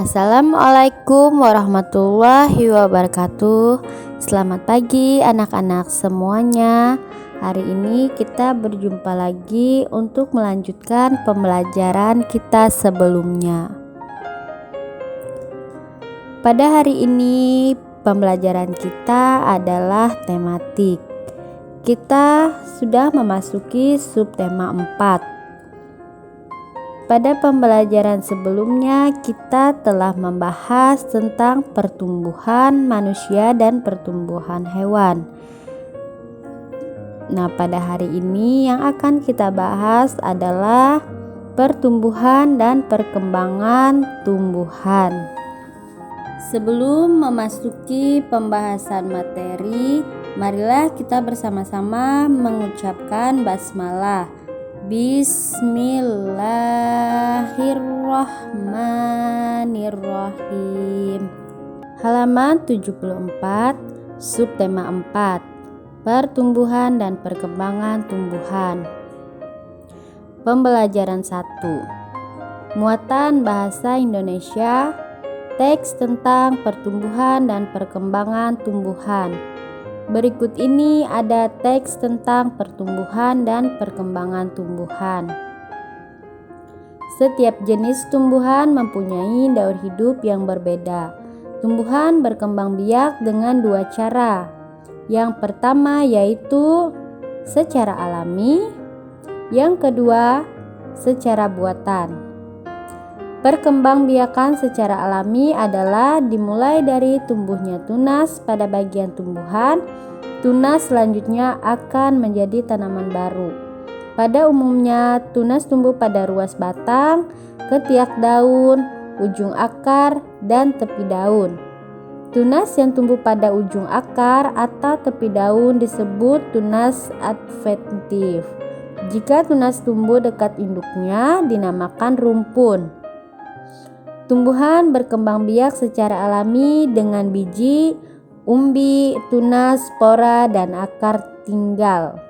Assalamualaikum warahmatullahi wabarakatuh. Selamat pagi anak-anak semuanya. Hari ini kita berjumpa lagi untuk melanjutkan pembelajaran kita sebelumnya. Pada hari ini pembelajaran kita adalah tematik. Kita sudah memasuki subtema 4. Pada pembelajaran sebelumnya kita telah membahas tentang pertumbuhan manusia dan pertumbuhan hewan. Nah, pada hari ini yang akan kita bahas adalah pertumbuhan dan perkembangan tumbuhan. Sebelum memasuki pembahasan materi, marilah kita bersama-sama mengucapkan basmalah. Bismillahirrahmanirrahim. Halaman 74, subtema 4, pertumbuhan dan perkembangan tumbuhan. Pembelajaran 1. Muatan bahasa Indonesia, teks tentang pertumbuhan dan perkembangan tumbuhan. Berikut ini ada teks tentang pertumbuhan dan perkembangan tumbuhan. Setiap jenis tumbuhan mempunyai daur hidup yang berbeda. Tumbuhan berkembang biak dengan dua cara. Yang pertama yaitu secara alami, yang kedua secara buatan. Perkembangbiakan secara alami adalah dimulai dari tumbuhnya tunas pada bagian tumbuhan. Tunas selanjutnya akan menjadi tanaman baru. Pada umumnya tunas tumbuh pada ruas batang, ketiak daun, ujung akar, dan tepi daun. Tunas yang tumbuh pada ujung akar atau tepi daun disebut tunas adventif. Jika tunas tumbuh dekat induknya dinamakan rumpun. Tumbuhan berkembang biak secara alami dengan biji, umbi, tunas, spora, dan akar tinggal.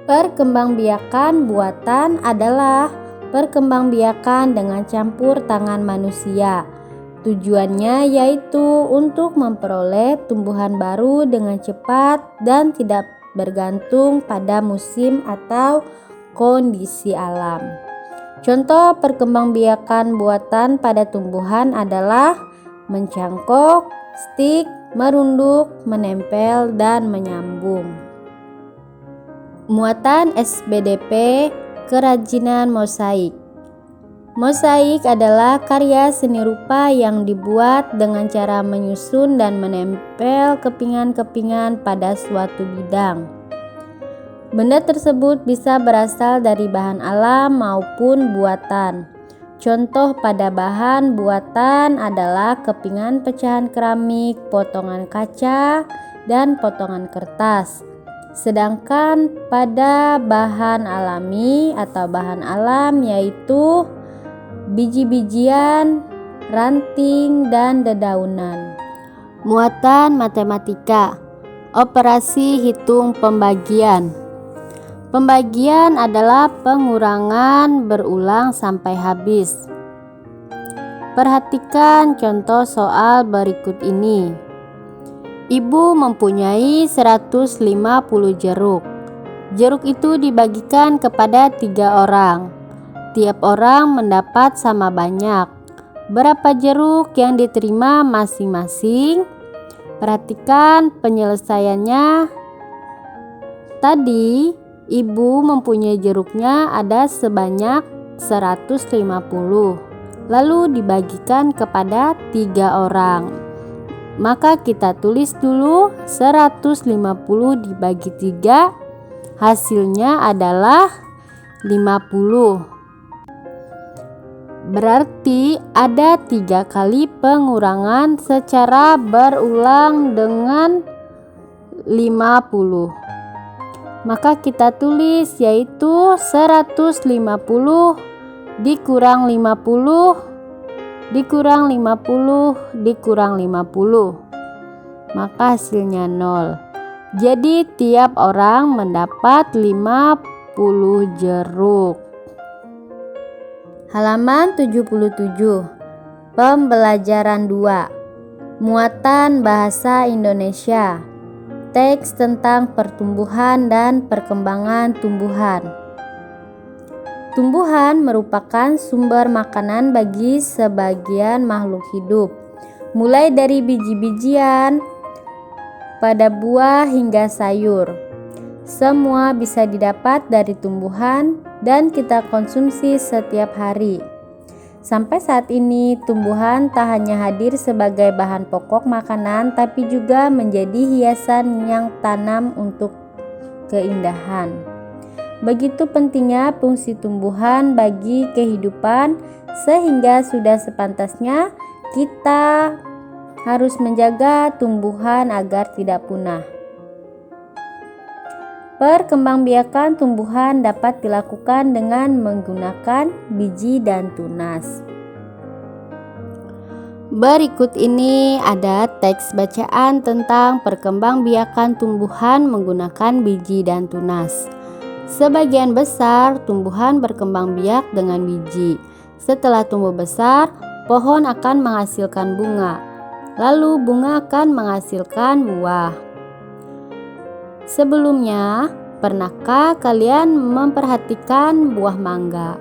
Perkembangbiakan buatan adalah perkembangbiakan dengan campur tangan manusia. Tujuannya yaitu untuk memperoleh tumbuhan baru dengan cepat dan tidak bergantung pada musim atau kondisi alam. Contoh perkembangbiakan buatan pada tumbuhan adalah mencangkok, stik, merunduk, menempel, dan menyambung. Muatan SBDP, kerajinan mosaik. Mosaik adalah karya seni rupa yang dibuat dengan cara menyusun dan menempel kepingan-kepingan pada suatu bidang. Benda tersebut bisa berasal dari bahan alam maupun buatan. Contoh pada bahan buatan adalah kepingan pecahan keramik, potongan kaca, dan potongan kertas. Sedangkan pada bahan alami atau bahan alam yaitu biji-bijian, ranting, dan dedaunan. Muatan matematika, operasi hitung pembagian. Pembagian adalah pengurangan berulang sampai habis. Perhatikan contoh soal berikut ini. Ibu mempunyai 150 jeruk. Jeruk itu dibagikan kepada 3 orang. Tiap orang mendapat sama banyak. Berapa jeruk yang diterima masing-masing? Perhatikan penyelesaiannya. Tadi ibu mempunyai jeruknya ada sebanyak 150, lalu dibagikan kepada 3 orang. Maka kita tulis dulu 150 dibagi 3, hasilnya adalah 50. Berarti ada 3 kali pengurangan secara berulang dengan 50. Maka kita tulis yaitu 150 dikurang 50 dikurang 50 dikurang 50. Maka hasilnya 0. Jadi tiap orang mendapat 50 jeruk. Halaman 77. Pembelajaran 2. Muatan bahasa Indonesia. Teks tentang pertumbuhan dan perkembangan tumbuhan. Tumbuhan merupakan sumber makanan bagi sebagian makhluk hidup, mulai dari biji-bijian, pada buah hingga sayur. Semua bisa didapat dari tumbuhan dan kita konsumsi setiap hari. Sampai saat ini, tumbuhan tak hanya hadir sebagai bahan pokok makanan, tapi juga menjadi hiasan yang tanam untuk keindahan. Begitu pentingnya fungsi tumbuhan bagi kehidupan, sehingga sudah sepantasnya kita harus menjaga tumbuhan agar tidak punah. Perkembangbiakan tumbuhan dapat dilakukan dengan menggunakan biji dan tunas. Berikut ini ada teks bacaan tentang perkembangbiakan tumbuhan menggunakan biji dan tunas. Sebagian besar tumbuhan berkembang biak dengan biji. Setelah tumbuh besar, pohon akan menghasilkan bunga. Lalu bunga akan menghasilkan buah. Sebelumnya, pernahkah kalian memperhatikan buah mangga?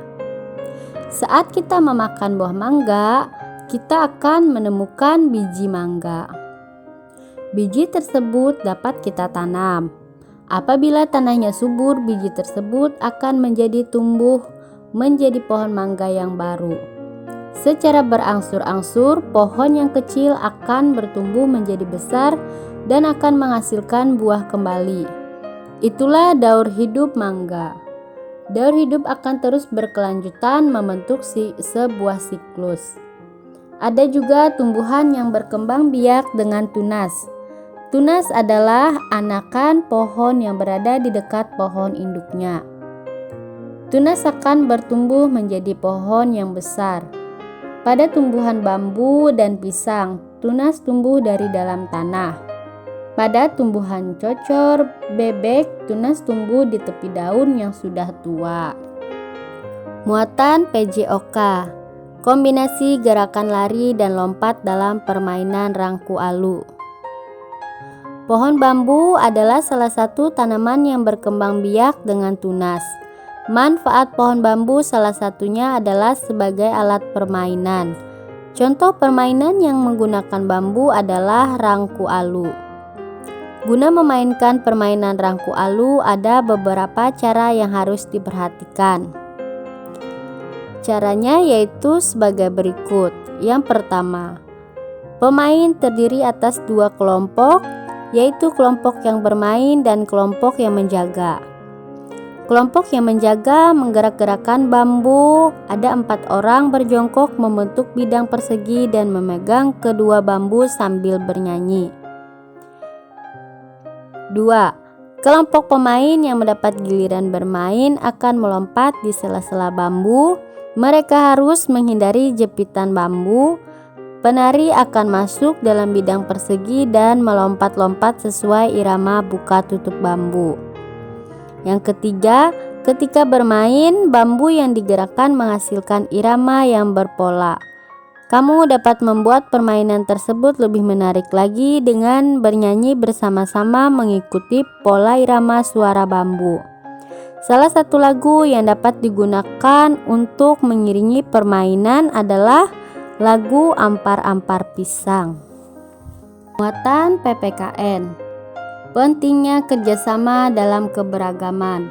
Saat kita memakan buah mangga, kita akan menemukan biji mangga. Biji tersebut dapat kita tanam. Apabila tanahnya subur, biji tersebut akan tumbuh menjadi pohon mangga yang baru. Secara berangsur-angsur, pohon yang kecil akan bertumbuh menjadi besar dan akan menghasilkan buah kembali. Itulah daur hidup mangga. Daur hidup akan terus berkelanjutan membentuk sebuah siklus. Ada juga tumbuhan yang berkembang biak dengan tunas. Tunas adalah anakan pohon yang berada di dekat pohon induknya. Tunas akan bertumbuh menjadi pohon yang besar. Pada tumbuhan bambu dan pisang, tunas tumbuh dari dalam tanah. Pada tumbuhan cocor, bebek, tunas tumbuh di tepi daun yang sudah tua. Muatan PJOK. Kombinasi gerakan lari dan lompat dalam permainan rangku alu. Pohon bambu adalah salah satu tanaman yang berkembang biak dengan tunas. Manfaat pohon bambu salah satunya adalah sebagai alat permainan. Contoh permainan yang menggunakan bambu adalah rangku alu. Guna memainkan permainan rangku alu, ada beberapa cara yang harus diperhatikan. Caranya yaitu sebagai berikut. Yang pertama, pemain terdiri atas dua kelompok, yaitu kelompok yang bermain dan kelompok yang menjaga. Kelompok yang menjaga menggerak-gerakkan bambu. Ada 4 orang berjongkok membentuk bidang persegi dan memegang kedua bambu sambil bernyanyi. 2. Kelompok pemain yang mendapat giliran bermain akan melompat di sela-sela bambu. Mereka harus menghindari jepitan bambu. Penari akan masuk dalam bidang persegi dan melompat-lompat sesuai irama buka tutup bambu. Yang ketiga, ketika bermain, bambu yang digerakkan menghasilkan irama yang berpola. Kamu dapat membuat permainan tersebut lebih menarik lagi dengan bernyanyi bersama-sama mengikuti pola irama suara bambu. Salah satu lagu yang dapat digunakan untuk mengiringi permainan adalah lagu Ampar-Ampar Pisang. Muatan PPKN. Pentingnya kerjasama dalam keberagaman.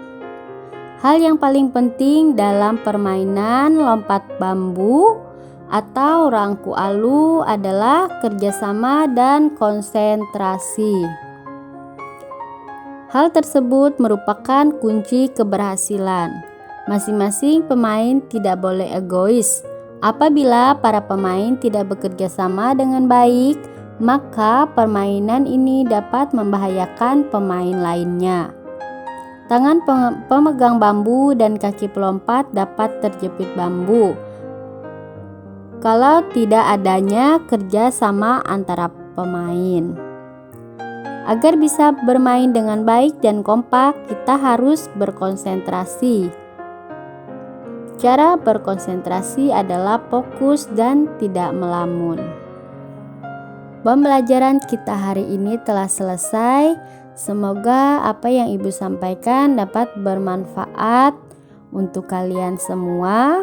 Hal yang paling penting dalam permainan lompat bambu atau rangku alu adalah kerjasama dan konsentrasi. Hal tersebut merupakan kunci keberhasilan. Masing-masing pemain tidak boleh egois. Apabila para pemain tidak bekerja sama dengan baik, maka permainan ini dapat membahayakan pemain lainnya. Tangan pemegang bambu dan kaki pelompat dapat terjepit bambu kalau tidak adanya kerja sama antara pemain. Agar bisa bermain dengan baik dan kompak, kita harus berkonsentrasi. Cara berkonsentrasi adalah fokus dan tidak melamun. Pembelajaran kita hari ini telah selesai. Semoga apa yang Ibu sampaikan dapat bermanfaat untuk kalian semua.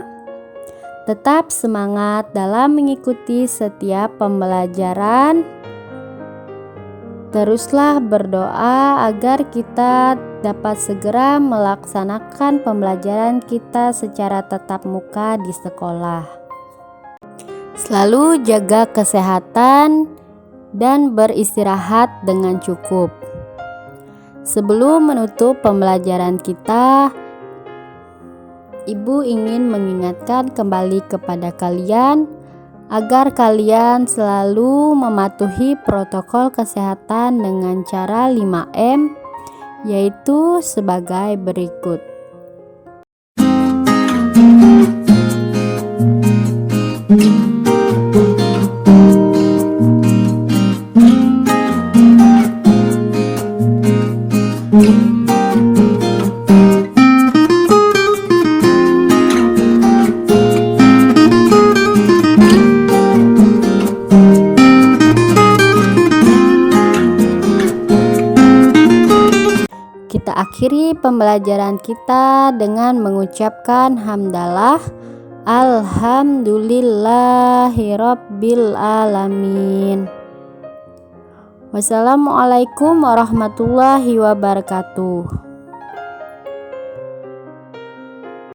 Tetap semangat dalam mengikuti setiap pembelajaran. Teruslah berdoa agar kita dapat segera melaksanakan pembelajaran kita secara tatap muka di sekolah. Selalu jaga kesehatan dan beristirahat dengan cukup. Sebelum menutup pembelajaran kita, Ibu ingin mengingatkan kembali kepada kalian agar kalian selalu mematuhi protokol kesehatan dengan cara 5M, yaitu sebagai berikut. Kita akhiri pembelajaran kita dengan mengucapkan hamdalah. Alhamdulillahirabbil alamin. Wassalamualaikum warahmatullahi wabarakatuh.